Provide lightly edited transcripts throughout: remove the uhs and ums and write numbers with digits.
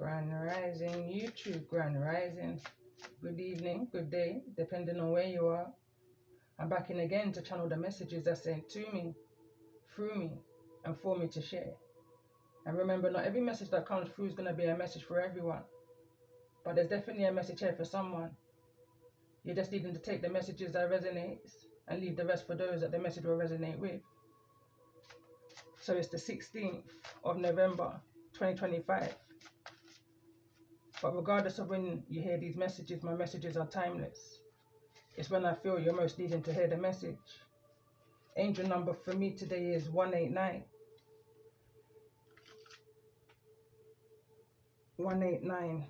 Grand Rising YouTube, Grand Rising. Good evening, good day, depending on where you are. I'm back in again to channel the messages that's sent to me, through me, and for me to share. And remember, not every message that comes through is going to be a message for everyone. But there's definitely a message here for someone. You're just needing to take the messages that resonates and leave the rest for those that the message will resonate with. So it's the 16th of November, 2025. But regardless of when you hear these messages, my messages are timeless. It's when I feel you're most needing to hear the message. Angel number for me today is 189. 189.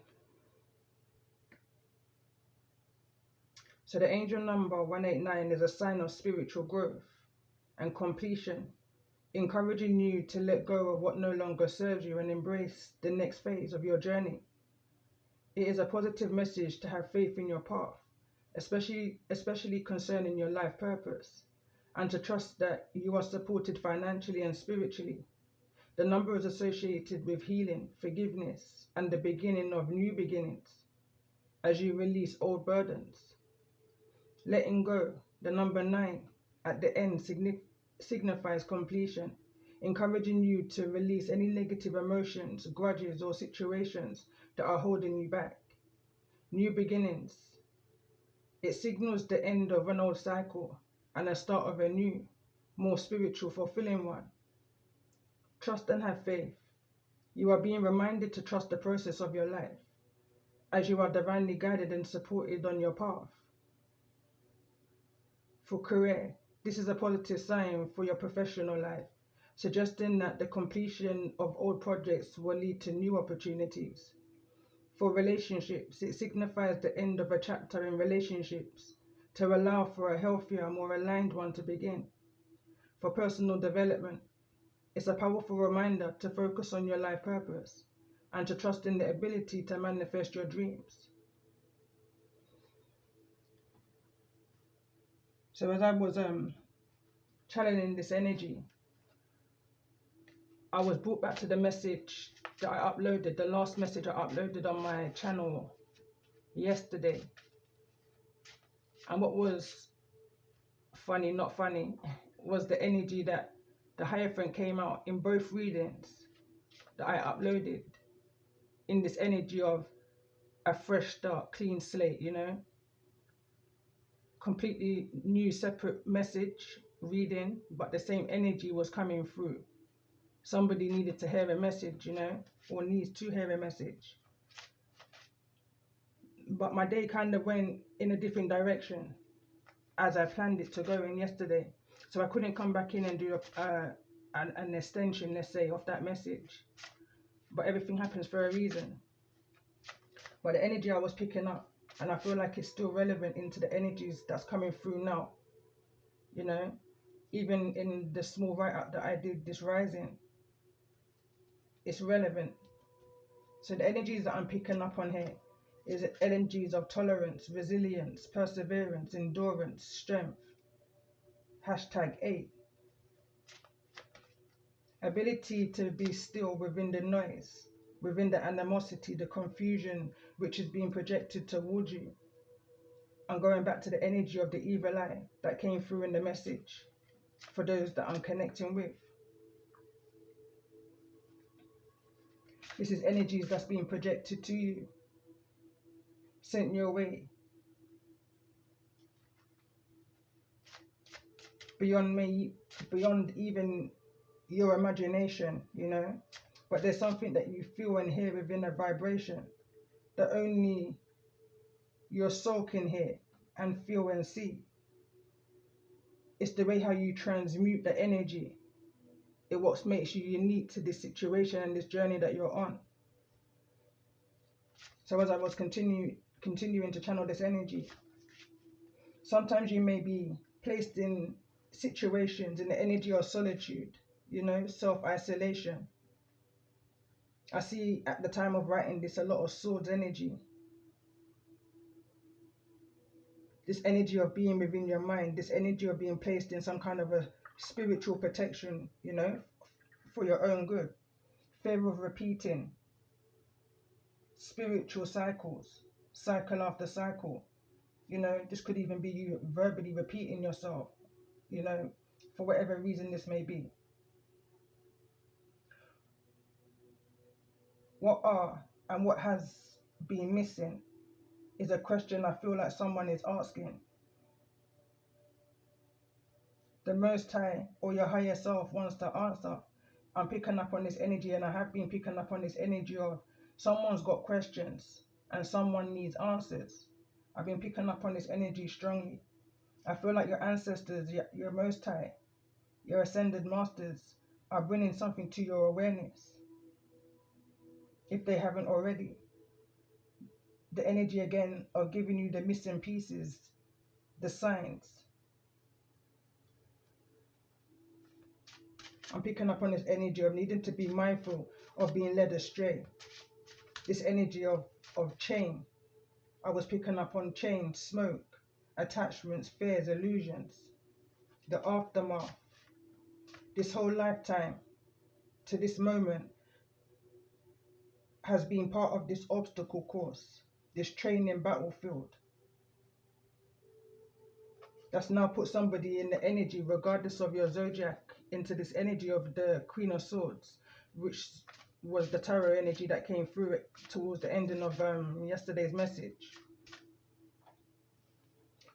So the angel number 189 is a sign of spiritual growth and completion, encouraging you to let go of what no longer serves you and embrace the next phase of your journey. It is a positive message to have faith in your path, especially concerning your life purpose, and to trust that you are supported financially and spiritually. The number is associated with healing, forgiveness, and the beginning of new beginnings as you release old burdens. Letting go, the number 9 at the end signifies completion, encouraging you to release any negative emotions, grudges, or situations that are holding you back. New beginnings. It signals the end of an old cycle and the start of a new, more spiritual, fulfilling one. Trust and have faith. You are being reminded to trust the process of your life as you are divinely guided and supported on your path. For career, this is a positive sign for your professional life, suggesting that the completion of old projects will lead to new opportunities. For relationships, it signifies the end of a chapter in relationships to allow for a healthier, more aligned one to begin. For personal development, it's a powerful reminder to focus on your life purpose and to trust in the ability to manifest your dreams. So as I was channeling this energy, I was brought back to the message that I uploaded, the last message I uploaded on my channel yesterday. And what was funny, not funny, was the energy that the Hierophant came out in both readings that I uploaded, in this energy of a fresh start, clean slate, you know, completely new separate message reading, but the same energy was coming through. Somebody needed to hear a message, you know, or needs to hear a message. But my day kind of went in a different direction as I planned it to go in yesterday. So I couldn't come back in and do an extension, let's say, of that message. But everything happens for a reason. But the energy I was picking up, and I feel like it's still relevant into the energies that's coming through now. You know, even in the small write-up that I did this rising, it's relevant. So the energies that I'm picking up on here is energies of tolerance, resilience, perseverance, endurance, strength. #8. Ability to be still within the noise, within the animosity, the confusion which is being projected towards you. And going back to the energy of the evil eye that came through in the message for those that I'm connecting with. This is energies that's being projected to you, sent your way, beyond even your imagination, you know. But there's something that you feel and hear within a vibration that only your soul can hear and feel and see. It's the way how you transmute the energy. It what makes you unique to this situation and this journey that you're on. So as I was continuing to channel this energy, sometimes you may be placed in situations in the energy of solitude, you know, self-isolation. I see at the time of writing this a lot of swords energy. This energy of being within your mind, this energy of being placed in some kind of a spiritual protection, you know, for your own good. Fear of repeating. spiritual cycles, cycle after cycle. This could even be you verbally repeating yourself, for whatever reason this may be. What are and what has been missing is a question I feel like someone is asking. The Most High or your higher self wants to answer. I'm picking up on this energy, and I have been picking up on this energy of someone's got questions and someone needs answers. I've been picking up on this energy strongly. I feel like your ancestors, your Most High, your ascended masters are bringing something to your awareness, if they haven't already. The energy again of giving you the missing pieces, the signs. I'm picking up on this energy of needing to be mindful of being led astray. This energy of chain. I was picking up on chain, smoke, attachments, fears, illusions, the aftermath. This whole lifetime to this moment has been part of this obstacle course, this training battlefield. That's now put somebody in the energy, regardless of your zodiac, into this energy of the Queen of Swords, which was the tarot energy that came through it towards the ending of yesterday's message.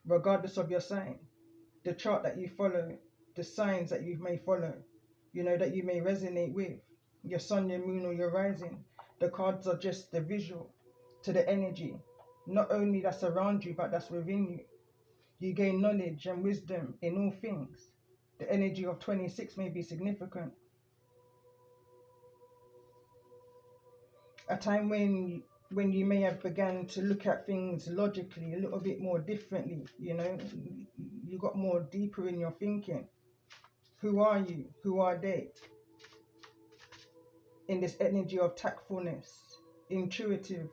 Regardless of your sign, the chart that you follow, the signs that you may follow, that you may resonate with, your sun, your moon, or your rising. The cards are just the visual to the energy, not only that's around you, but that's within you. You gain knowledge and wisdom in all things. The energy of 26 may be significant. A time when you may have begun to look at things logically a little bit more differently, you got more deeper in your thinking. Who are you? Who are they? In this energy of tactfulness, intuitive,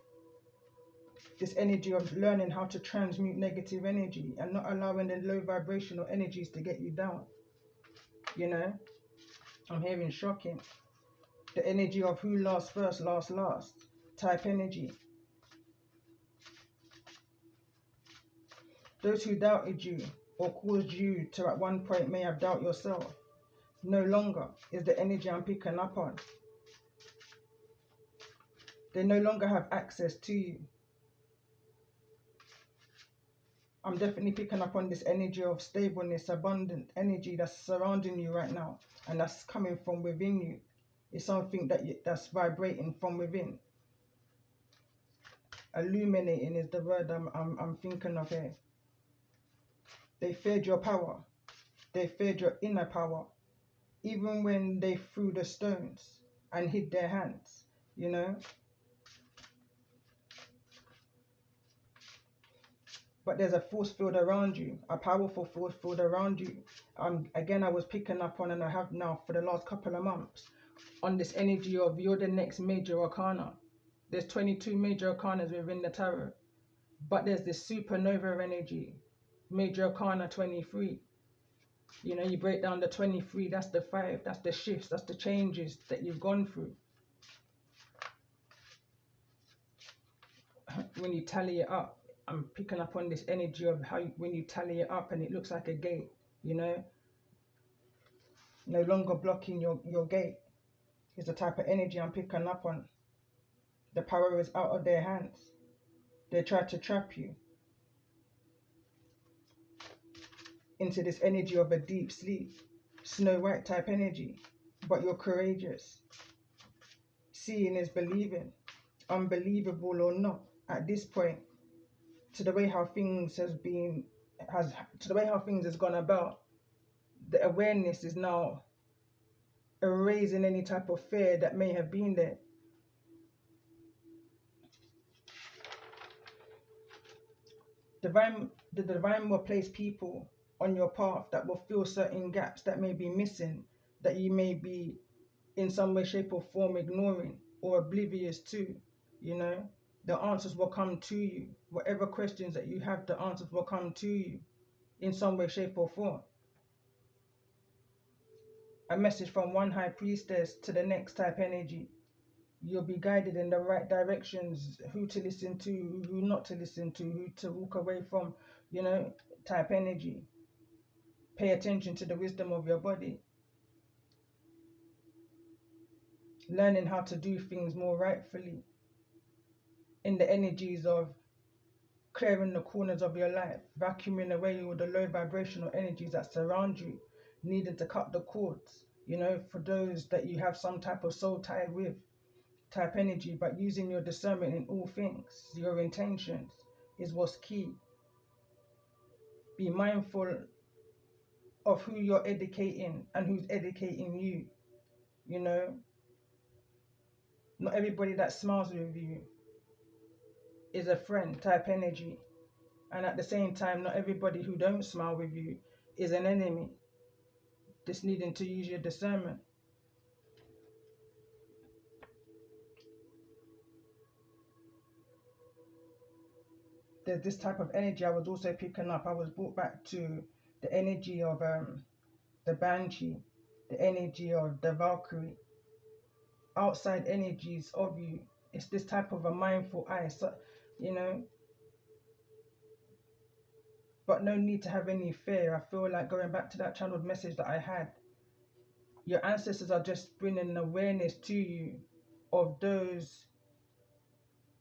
this energy of learning how to transmute negative energy and not allowing the low vibrational energies to get you down. I'm hearing shocking. The energy of who lasts first, last type energy. Those who doubted you or caused you to at one point may have doubt yourself. No longer is the energy I'm picking up on. They no longer have access to you. I'm definitely picking up on this energy of stableness, abundant energy that's surrounding you right now, and that's coming from within you. It's something that's vibrating from within. Illuminating is the word I'm thinking of here. They feared your power. They feared your inner power, even when they threw the stones and hid their hands. But there's a force field around you, a powerful force field around you. Again, I was picking up on, and I have now for the last couple of months, on this energy of you're the next major arcana. There's 22 major arcanas within the tarot, but there's this supernova energy, major arcana 23. You break down the 23, that's the 5, that's the shifts, that's the changes that you've gone through. When you tally it up, I'm picking up on this energy of how when you tally it up and it looks like a gate, no longer blocking your gate is the type of energy I'm picking up on. The power is out of their hands. They try to trap you into this energy of a deep sleep, Snow White type energy, but you're courageous. Seeing is believing, unbelievable or not at this point, to the way how things has gone about. The awareness is now erasing any type of fear that may have been there. The divine will place people on your path that will fill certain gaps that may be missing, that you may be in some way, shape or form ignoring or oblivious to. The answers will come to you. Whatever questions that you have, the answers will come to you in some way, shape or form. A message from one high priestess to the next type energy. You'll be guided in the right directions, who to listen to, who not to listen to, who to walk away from, you know, type energy. Pay attention to the wisdom of your body. Learning how to do things more rightfully in the energies of clearing the corners of your life, vacuuming away all the low vibrational energies that surround you, needing to cut the cords, you know, for those that you have some type of soul tie with, type energy, but using your discernment in all things, your intentions is what's key. Be mindful of who you're educating and who's educating you, you know. Not everybody that smiles with you is a friend, type energy. And at the same time, not everybody who don't smile with you is an enemy. Just needing to use your discernment. There's this type of energy I was also picking up. I was brought back to the energy of the Banshee, the energy of the Valkyrie, outside energies of you. It's this type of a mindful eye, so, you know, but no need to have any fear. I feel like going back to that channeled message that I had, your ancestors are just bringing awareness to you of those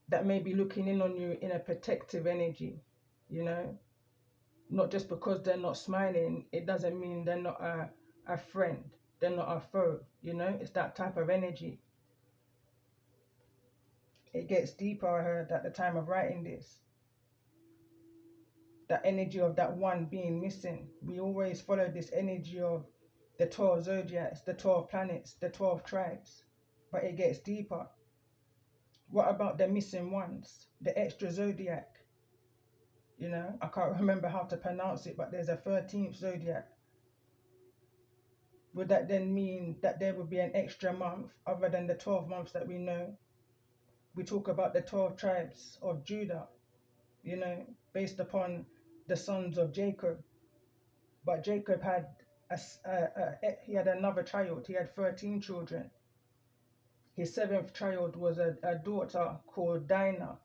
that may be looking in on you in a protective energy, you know. Not just because they're not smiling, it doesn't mean they're not a friend, they're not a foe, you know. It's that type of energy. It gets deeper, I heard, at the time of writing this. That energy of that one being missing. We always follow this energy of the 12 zodiacs, the 12 planets, the 12 tribes, but it gets deeper. What about the missing ones, the extra zodiac? You know, I can't remember how to pronounce it, but there's a 13th zodiac. Would that then mean that there would be an extra month other than the 12 months that we know? We talk about the 12 tribes of Judah, you know, based upon the sons of Jacob. But Jacob had he had another child. He had 13 children. His 7th child was a daughter called Dinah,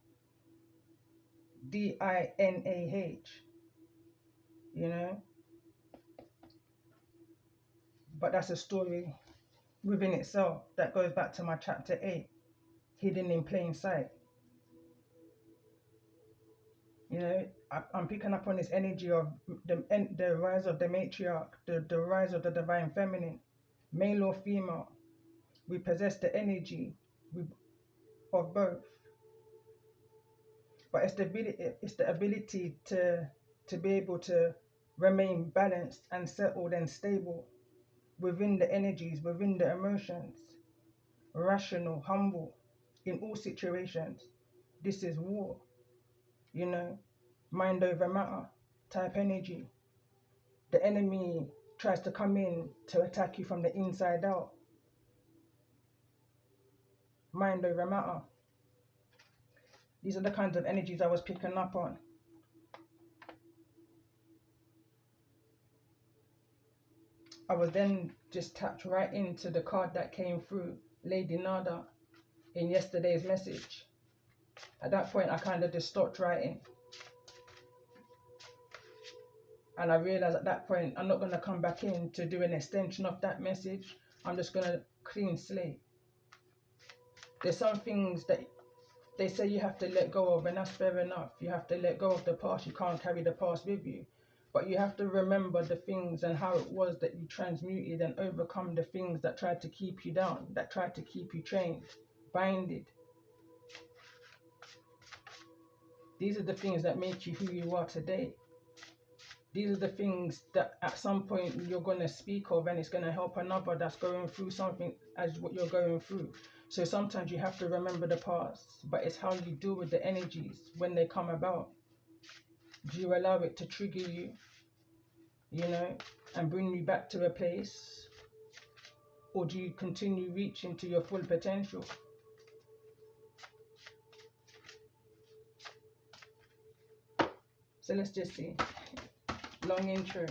Dinah, you know. But that's a story within itself that goes back to my chapter 8, hidden in plain sight. You know, I'm picking up on this energy of the rise of the matriarch, the rise of the divine feminine, male or female. We possess the energy of both, but it's the ability to be able to remain balanced and settled and stable within the energies, within the emotions, rational, humble in all situations. This is war, you know, mind over matter type energy. The enemy tries to come in to attack you from the inside out. Mind over matter. These are the kinds of energies I was picking up on. I was then just tapped right into the card that came through, Lady Nada, in yesterday's message. At that point, I kind of just stopped writing. And I realized at that point, I'm not going to come back in to do an extension of that message. I'm just going to clean slate. There's some things that they say you have to let go of, and that's fair enough. You have to let go of the past. You can't carry the past with you. But you have to remember the things and how it was that you transmuted and overcome the things that tried to keep you down, that tried to keep you chained, binded. These are the things that make you who you are today. These are the things that at some point you're going to speak of, and it's going to help another that's going through something as what you're going through. So sometimes you have to remember the past, but it's how you deal with the energies when they come about. Do you allow it to trigger you, you know, and bring you back to a place? Or do you continue reaching to your full potential? So let's just see. Long intro.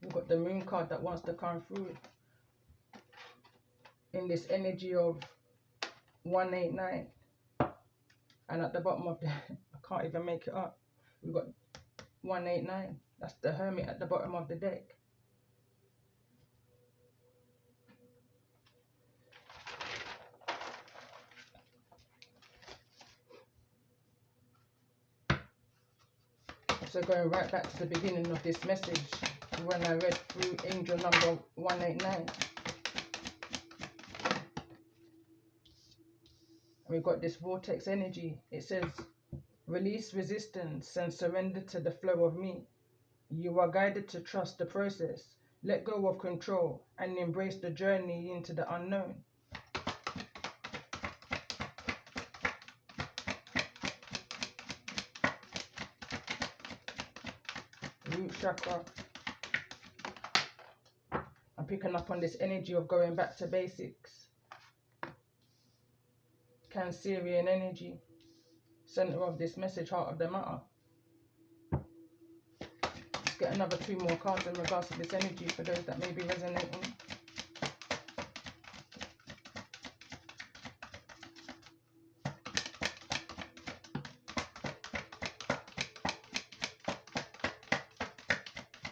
We've got the moon card that wants to come through. in this energy of 189. And at the bottom of the, I can't even make it up, we've got 189. That's the Hermit at the bottom of the deck. So going right back to the beginning of this message, when I read through angel number 189, we got this vortex energy. It says, release resistance and surrender to the flow of me. You are guided to trust the process. Let go of control and embrace the journey into the unknown. Root chakra. I'm picking up on this energy of going back to basics. Cancerian energy. Center of this message, heart of the matter. Let's get another 2 more cards in regards to this energy for those that may be resonating.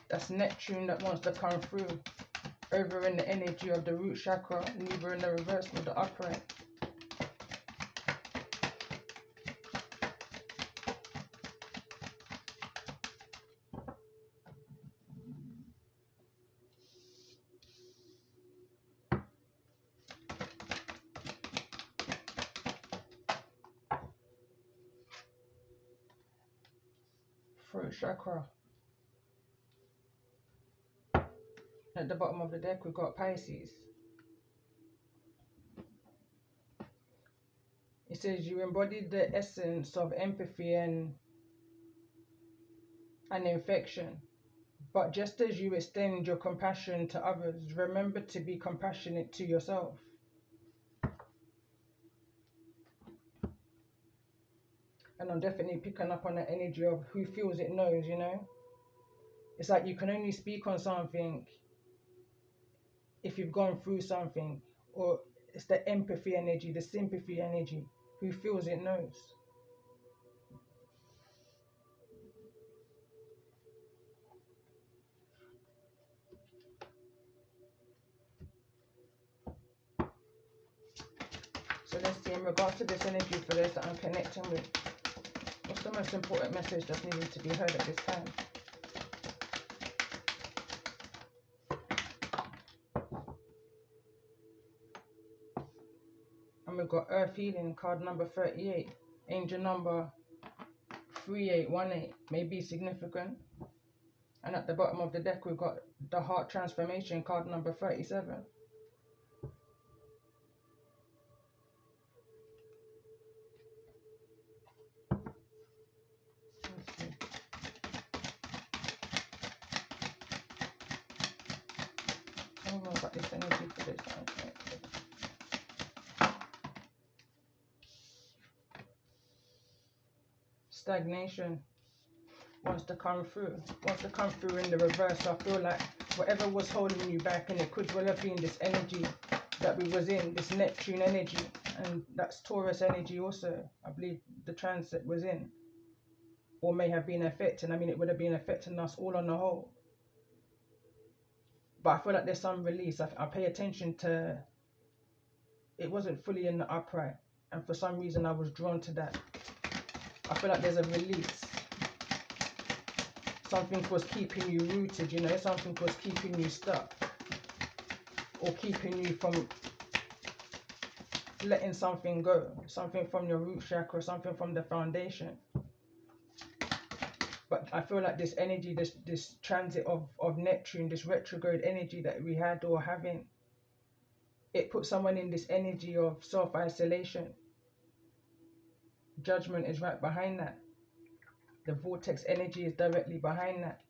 That's Neptune that wants to come through. Over in the energy of the root chakra, neither in the reverse nor the upright. Throat chakra. At the bottom of the deck, we've got Pisces. It says you embody the essence of empathy and infection. But just as you extend your compassion to others, remember to be compassionate to yourself. And I'm definitely picking up on that energy of who feels it knows, you know. It's like you can only speak on something if you've gone through something, or it's the empathy energy, the sympathy energy. Who feels it knows. So let's see, in regards to this energy, for those that I'm connecting with, what's the most important message that's needed to be heard at this time? And we've got Earth Healing, card number 38. Angel number 3818 may be significant. And at the bottom of the deck, we've got the Heart Transformation, card number 37. Tell me more about this energy for this one. Stagnation wants to come through. Wants to come through in the reverse. So I feel like whatever was holding you back, and it could well have been this energy that we was in, this Neptune energy, and that's Taurus energy also. I believe the transit was in, or may have been affecting. I mean, it would have been affecting us all on the whole. But I feel like there's some release. I pay attention to, it wasn't fully in the upright, and for some reason I was drawn to that. I feel like there's a release. Something was keeping you rooted, you know, something was keeping you stuck, or keeping you from letting something go, something from your root chakra, something from the foundation. But I feel like this energy, this transit of Neptune, this retrograde energy that we had or having, it put someone in this energy of self-isolation. Judgment is right behind that. The vortex energy is directly behind that.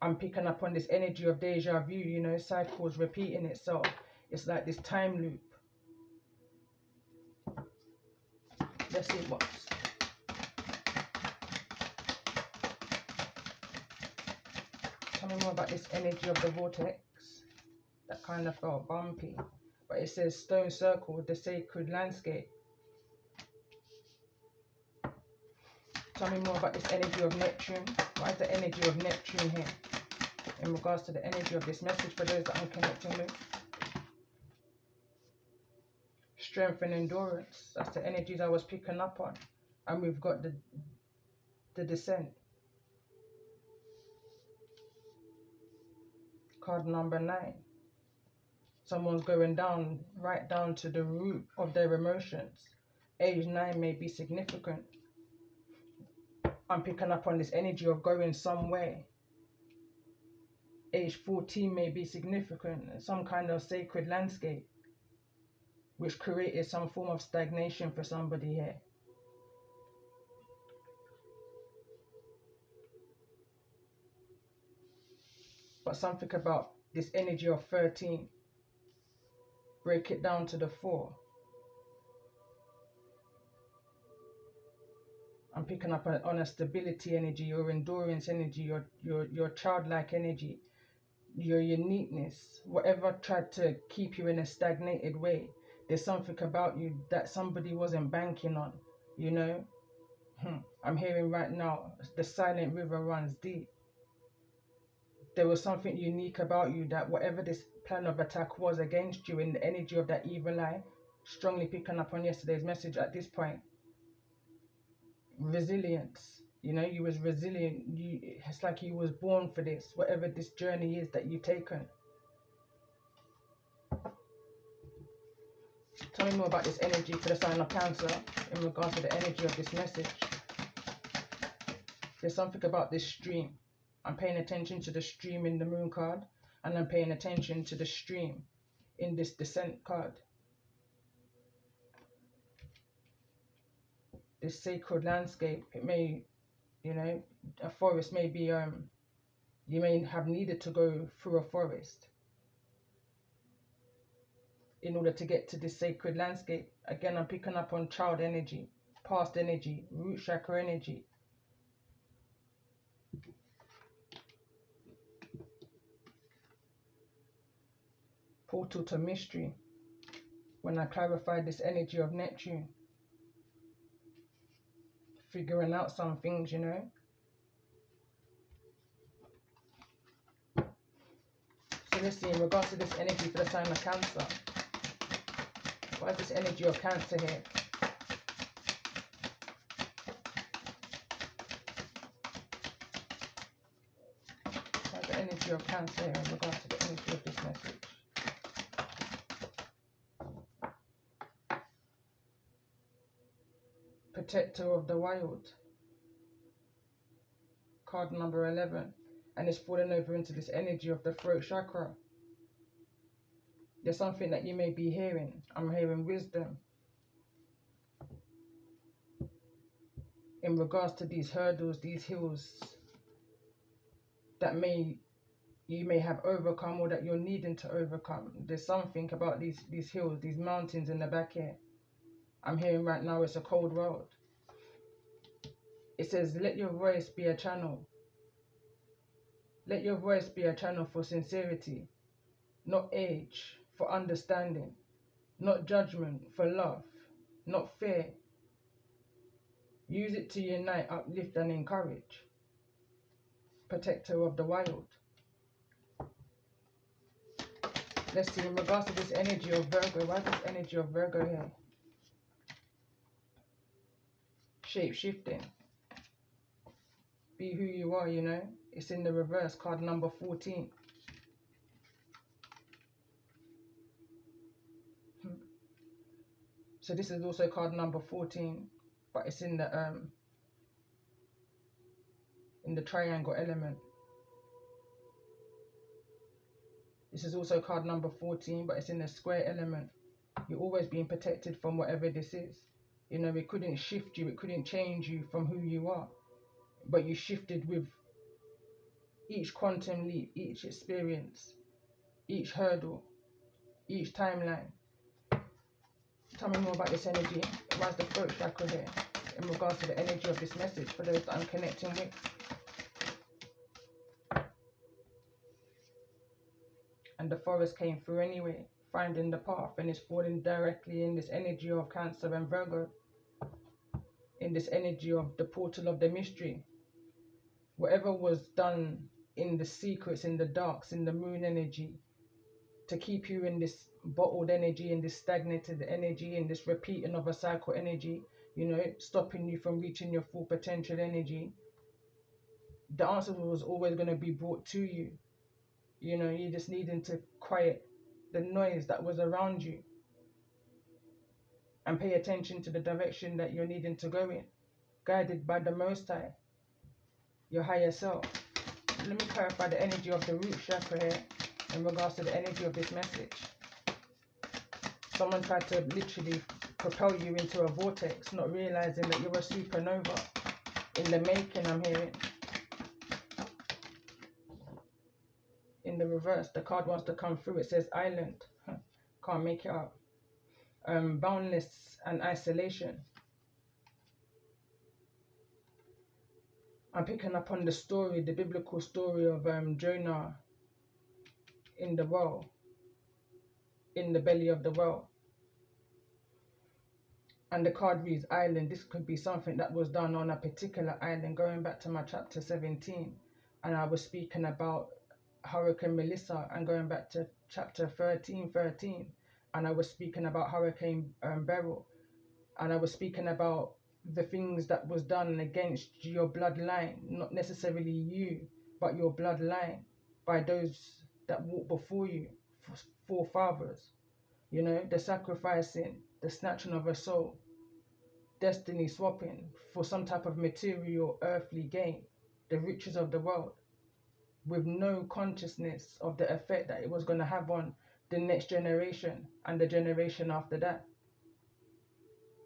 I'm picking up on this energy of deja vu, you know, cycles repeating itself. It's like this time loop. Let's see what's... Tell me more about this energy of the vortex. That kind of felt bumpy. But it says stone circle, the sacred landscape. Tell me more about this energy of Neptune. Why is the energy of Neptune here? In regards to the energy of this message for those that I'm connecting with. Strength and endurance. That's the energies I was picking up on. And we've got the descent. Card number 9. Someone's going down, right down to the root of their emotions. Age 9 may be significant. I'm picking up on this energy of going somewhere. Age 14 may be significant. Some kind of sacred landscape, which created some form of stagnation for somebody here. But something about this energy of 13. Break it down to the 4. I'm picking up on a stability energy, your endurance energy, your childlike energy, your uniqueness. Whatever tried to keep you in a stagnated way, there's something about you that somebody wasn't banking on, you know. I'm hearing right now, the silent river runs deep. There was something unique about you that whatever this plan of attack was against you in the energy of that evil eye, strongly picking up on yesterday's message at this point. Resilience, you know, you was resilient. It's like you was born for this, whatever this journey is that you've taken. Tell me more about this energy for the sign of Cancer in regards to the energy of this message. There's something about this stream. I'm paying attention to the stream in the moon card, and I'm paying attention to the stream in this descent card. This sacred landscape, it may, you know, a forest may be, you may have needed to go through a forest in order to get to this sacred landscape. Again, I'm picking up on child energy, past energy, root chakra energy. Portal to mystery. When I clarified this energy of Neptune, figuring out some things, you know. So let's see, in regards to this energy for the sign of Cancer, why is this energy of Cancer here? Why is the energy of Cancer here in regards to the energy of this message? Protector of the wild. Card number 11. And it's falling over into this energy of the throat chakra. There's something that you may be hearing. I'm hearing wisdom. In regards to these hurdles, these hills that you may have overcome or that you're needing to overcome. There's something about these hills, these mountains in the back here. I'm hearing right now it's a cold world. It says, let your voice be a channel. Let your voice be a channel for sincerity, not age, for understanding, not judgment, for love, not fear. Use it to unite, uplift and encourage. Protector of the wild. Let's see, in regards to this energy of Virgo, why is this energy of Virgo here? Shape-shifting. Be who you are, you know. It's in the reverse, card number 14. So this is also card number 14, but it's in the triangle element. This is also card number 14, but it's in the square element. You're always being protected from whatever this is. You know, it couldn't shift you, it couldn't change you from who you are. But you shifted with each quantum leap, each experience, each hurdle, each timeline. Tell me more about this energy. Why is the throat chakra here in regards to the energy of this message for those that I'm connecting with? and the forest came through anyway, finding the path, and it's falling directly in this energy of Cancer and Virgo, in this energy of the portal of the mystery. Whatever was done in the secrets, in the darks, in the moon energy, to keep you in this bottled energy, in this stagnated energy, in this repeating of a cycle energy, stopping you from reaching your full potential energy, the answer was always going to be brought to you. You just needing to quiet the noise that was around you and pay attention to the direction that you're needing to go in, guided by the Most High, your higher self. Let me clarify the energy of the root chakra here in regards to the energy of this message. Someone tried to literally propel you into a vortex, not realizing that you're a supernova in the making. I'm hearing in the reverse, the card wants to come through. It says island. Can't make it up. Boundless and isolation. I'm picking up on the story, the biblical story of Jonah in the well, in the belly of the well. And the card reads island. This could be something that was done on a particular island, going back to my chapter 17. And I was speaking about Hurricane Melissa, and going back to chapter 13, and I was speaking about Hurricane Beryl, and I was speaking about the things that was done against your bloodline, not necessarily you, but your bloodline, by those that walked before you, forefathers. The sacrificing, the snatching of a soul, destiny swapping for some type of material earthly gain, the riches of the world, with no consciousness of the effect that it was going to have on the next generation and the generation after that.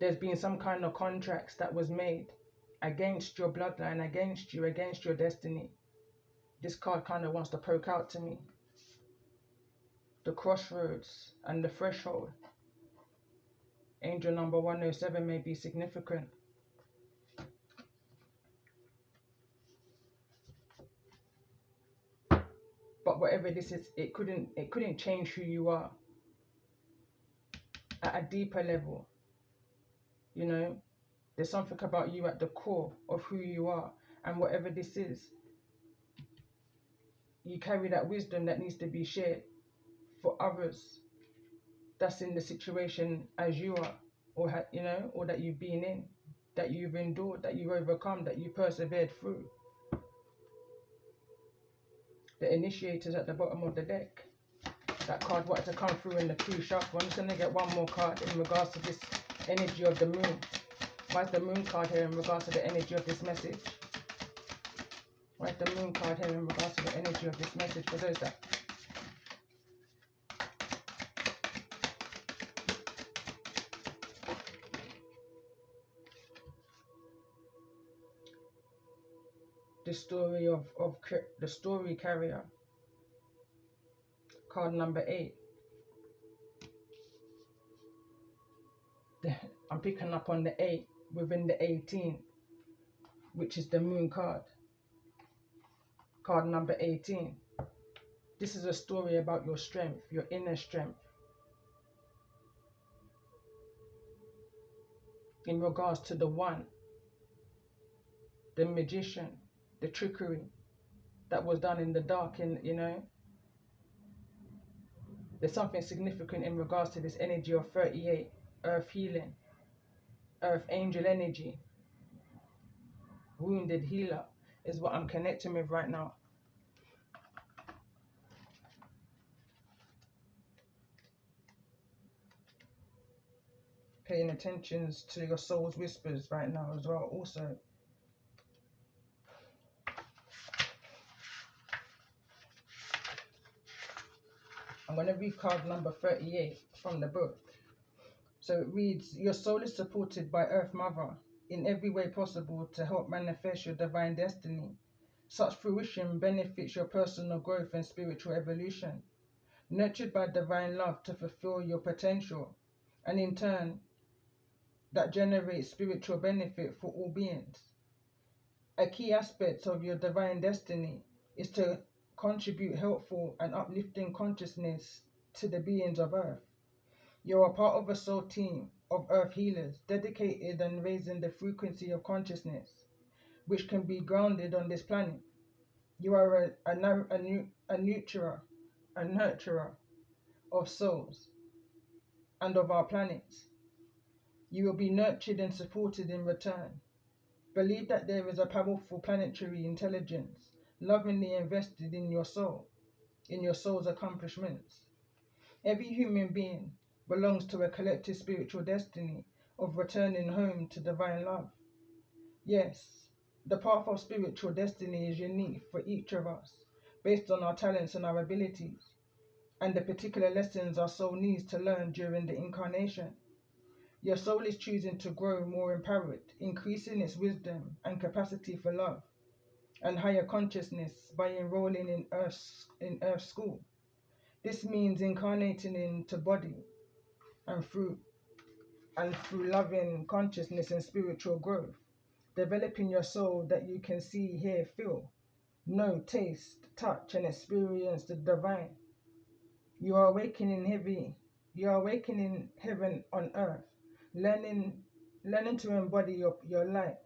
There's been some kind of contracts that was made against your bloodline, against you, against your destiny. This card kind of wants to poke out to me. The crossroads and the threshold. Angel number 107 may be significant. But whatever this is, it couldn't change who you are at a deeper level. There's something about you at the core of who you are, and whatever this is, you carry that wisdom that needs to be shared for others that's in the situation as you are, or or that you've been in, that you've endured, that you've overcome, that you persevered through. The initiators at the bottom of the deck. That card wanted to come through in the pre-shuffle. I'm just going to get one more card in regards to this energy of the moon. Why is the moon card here in regards to the energy of this message? Why is the moon card here in regards to the energy of this message for those that... The story of the story carrier. Card number 8. I'm picking up on the 8 within the 18, which is the moon card. Card number 18. This is a story about your strength, your inner strength. In regards to the one, the magician, the trickery that was done in the dark, there's something significant in regards to this energy of 38, earth healing, earth angel energy, wounded healer is what I'm connecting with right now. Paying attention to your soul's whispers right now as well also. I'm going to read card number 38 from the book. So it reads, your soul is supported by Earth Mother in every way possible to help manifest your divine destiny. Such fruition benefits your personal growth and spiritual evolution. Nurtured by divine love to fulfill your potential, and in turn, that generates spiritual benefit for all beings. A key aspect of your divine destiny is to contribute helpful and uplifting consciousness to the beings of Earth. You are part of a soul team of Earth healers dedicated and raising the frequency of consciousness, which can be grounded on this planet. You are a nurturer of souls and of our planets. You will be nurtured and supported in return. Believe that there is a powerful planetary intelligence lovingly invested in your soul, in your soul's accomplishments. Every human being belongs to a collective spiritual destiny of returning home to divine love. Yes, the path of spiritual destiny is unique for each of us, based on our talents and our abilities, and the particular lessons our soul needs to learn during the incarnation. Your soul is choosing to grow more empowered, increasing its wisdom and capacity for love and higher consciousness by enrolling in Earth School. This means incarnating into body and through loving consciousness and spiritual growth, developing your soul that you can see, hear, feel, know, taste, touch, and experience the divine. You are awakening heaven on earth, learning to embody your light.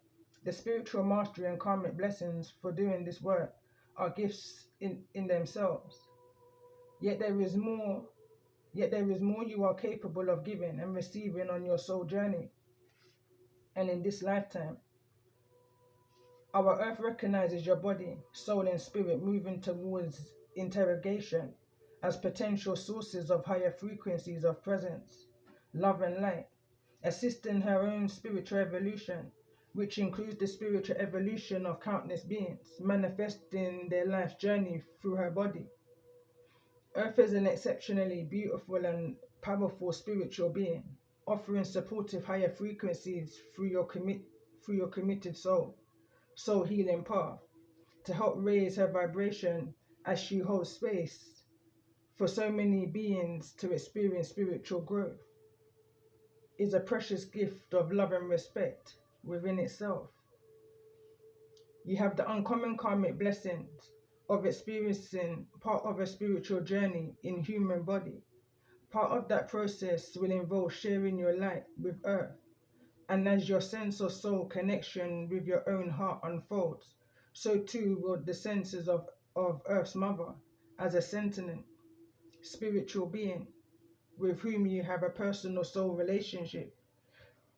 The spiritual mastery and karmic blessings for doing this work are gifts in themselves. Yet there is more you are capable of giving and receiving on your soul journey. And in this lifetime, our earth recognizes your body, soul, and spirit moving towards interrogation as potential sources of higher frequencies of presence, love, and light, assisting her own spiritual evolution, which includes the spiritual evolution of countless beings manifesting their life's journey through her body. Earth is an exceptionally beautiful and powerful spiritual being, offering supportive higher frequencies through your committed soul healing path to help raise her vibration as she holds space for so many beings to experience spiritual growth. Is a precious gift of love and respect within itself. You have the uncommon karmic blessings of experiencing part of a spiritual journey in human body. Part of that process will involve sharing your light with Earth, and as your sense of soul connection with your own heart unfolds, so too will the senses of Earth's mother as a sentient, spiritual being with whom you have a personal soul relationship.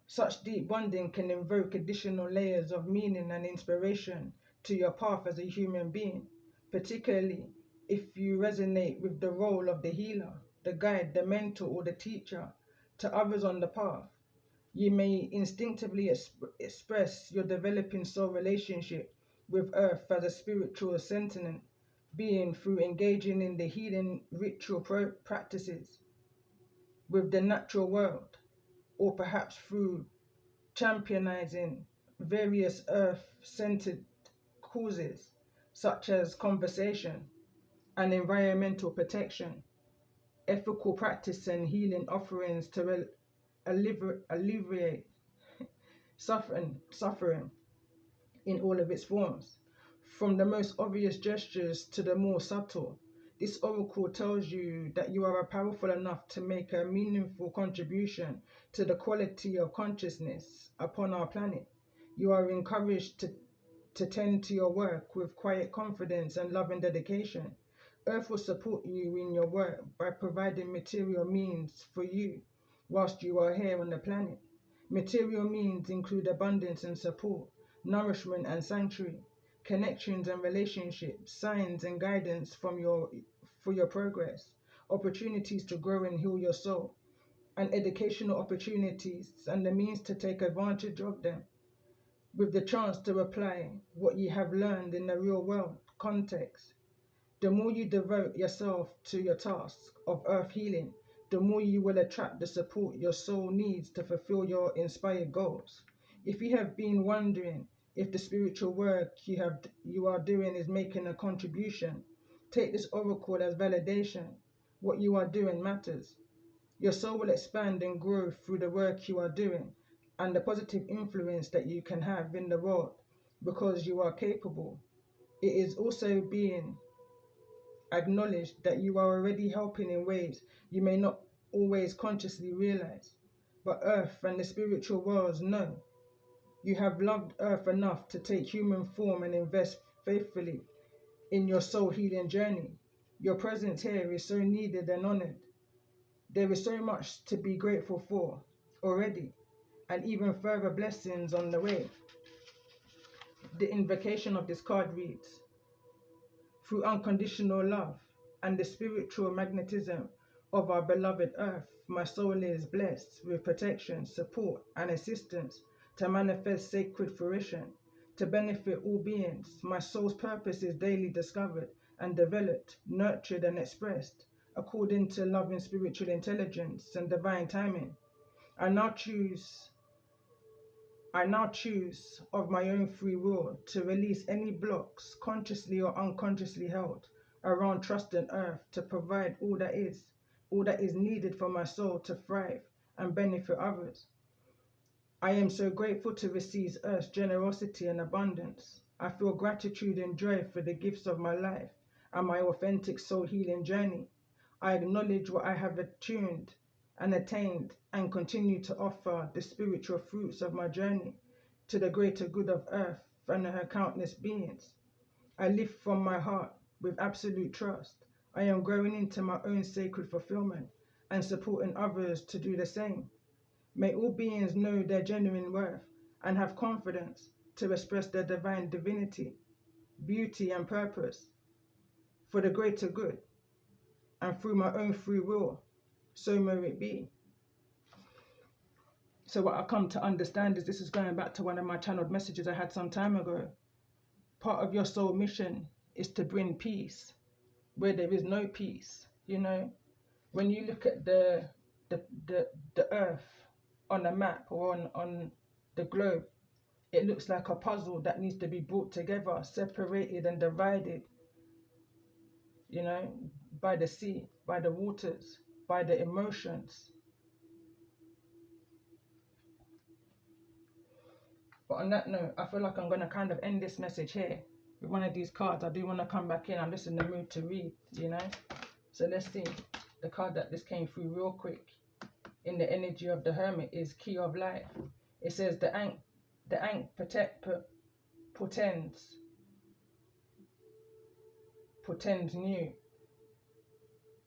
Such deep bonding can invoke additional layers of meaning and inspiration to your path as a human being, particularly if you resonate with the role of the healer, the guide, the mentor, or the teacher to others on the path. You may instinctively express your developing soul relationship with Earth as a spiritual sentient being through engaging in the healing ritual practices with the natural world, or perhaps through championizing various Earth-centered causes such as conservation and environmental protection, ethical practice and healing offerings to alleviate suffering in all of its forms. From the most obvious gestures to the more subtle, this oracle tells you that you are powerful enough to make a meaningful contribution to the quality of consciousness upon our planet. You are encouraged to tend to your work with quiet confidence and love and dedication. Earth will support you in your work by providing material means for you whilst you are here on the planet. Material means include abundance and support, nourishment and sanctuary, connections and relationships, signs and guidance for your progress, opportunities to grow and heal your soul, and educational opportunities and the means to take advantage of them, with the chance to apply what you have learned in the real world context. The more you devote yourself to your task of earth healing, the more you will attract the support your soul needs to fulfill your inspired goals. If you have been wondering if the spiritual work you are doing is making a contribution, take this oracle as validation. What you are doing matters. Your soul will expand and grow through the work you are doing and the positive influence that you can have in the world because you are capable. It is also being Acknowledge that you are already helping in ways you may not always consciously realize. But Earth and the spiritual worlds know. You have loved Earth enough to take human form and invest faithfully in your soul healing journey. Your presence here is so needed and honored. There is so much to be grateful for already, and even further blessings on the way. The invocation of this card reads, through unconditional love and the spiritual magnetism of our beloved Earth, my soul is blessed with protection, support, and assistance to manifest sacred fruition, to benefit all beings. My soul's purpose is daily discovered and developed, nurtured and expressed according to loving spiritual intelligence and divine timing. I now choose of my own free will to release any blocks, consciously or unconsciously held, around trust and Earth to provide all that is needed for my soul to thrive and benefit others. I am so grateful to receive Earth's generosity and abundance. I feel gratitude and joy for the gifts of my life and my authentic soul healing journey. I acknowledge what I have attuned and attained and continue to offer the spiritual fruits of my journey to the greater good of Earth and her countless beings. I live from my heart with absolute trust. I am growing into my own sacred fulfillment and supporting others to do the same. May all beings know their genuine worth and have confidence to express their divine divinity, beauty and purpose for the greater good and through my own free will. So may it be. So what I come to understand is, this is going back to one of my channeled messages I had some time ago. Part of your soul mission is to bring peace where there is no peace. You know, when you look at the earth on a map or on the globe, it looks like a puzzle that needs to be brought together, separated and divided, you know, by the sea, by the waters, by the emotions. But on that note, I feel like I'm going to kind of end this message here with one of these cards. I do want to come back in. I'm just in the mood to read, you know. So let's see. The card that this came through real quick in the energy of the Hermit is Key of Life. It says the Ankh portends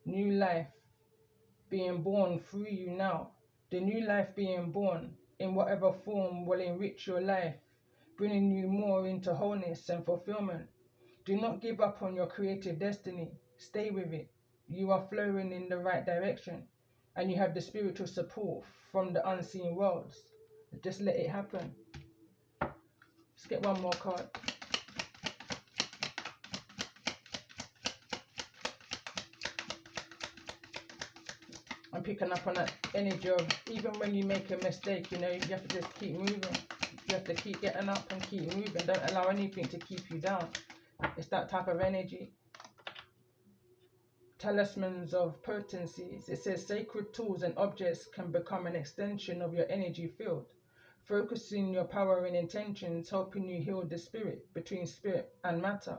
new life being born through you now. The new life being born in whatever form will enrich your life, bringing you more into wholeness and fulfillment. Do not give up on your creative destiny. Stay with it. You are flowing in the right direction and you have the spiritual support from the unseen worlds. Just let it happen. Let's get one more card. I'm picking up on that energy of, even when you make a mistake, you know, you have to just keep moving. You have to keep getting up and keep moving. Don't allow anything to keep you down. It's that type of energy. Talismans of potencies. It says sacred tools and objects can become an extension of your energy field, focusing your power and intentions, helping you heal the spirit between spirit and matter,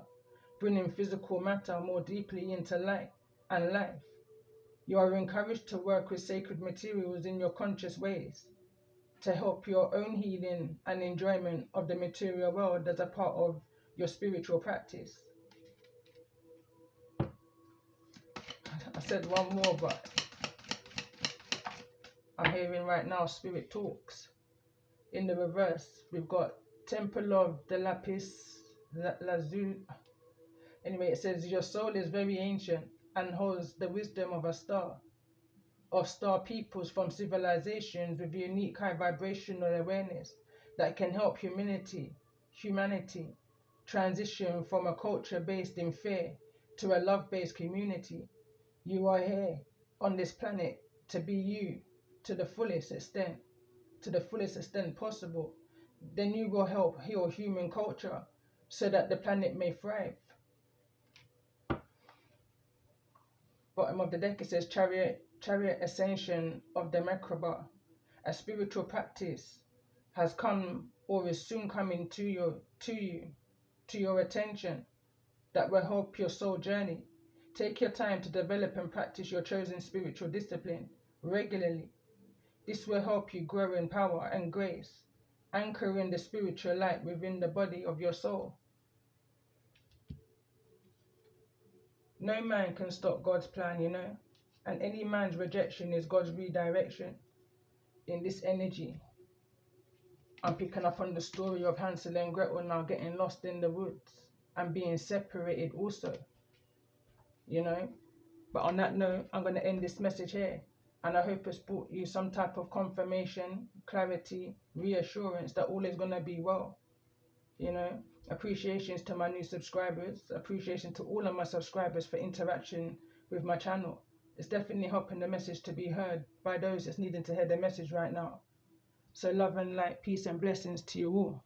bringing physical matter more deeply into light and life. You are encouraged to work with sacred materials in your conscious ways to help your own healing and enjoyment of the material world as a part of your spiritual practice. I said one more, but I'm hearing right now Spirit Talks. In the reverse, we've got Temple of the Lapis Lazuli. Anyway, it says your soul is very ancient and holds the wisdom of star peoples from civilizations with unique high vibrational awareness that can help humanity transition from a culture based in fear to a love-based community. You are here on this planet to be you to the fullest extent possible. Then you will help heal human culture so that the planet may thrive. Bottom of the deck, it says chariot ascension of the Merkaba. A spiritual practice has come or is soon coming to your attention that will help your soul journey. Take your time to develop and practice your chosen spiritual discipline regularly. This will help you grow in power and grace, anchoring the spiritual light within the body of your soul. No man can stop God's plan, and any man's rejection is God's redirection. In this energy, I'm picking up on the story of Hansel and Gretel now getting lost in the woods and being separated also, you know. But on that note, I'm going to end this message here. And I hope it's brought you some type of confirmation, clarity, reassurance that all is going to be well. Appreciations to my new subscribers. Appreciation to all of my subscribers for interaction with my channel. It's definitely helping the message to be heard by those that's needing to hear the message right now. So love and light, peace and blessings to you all.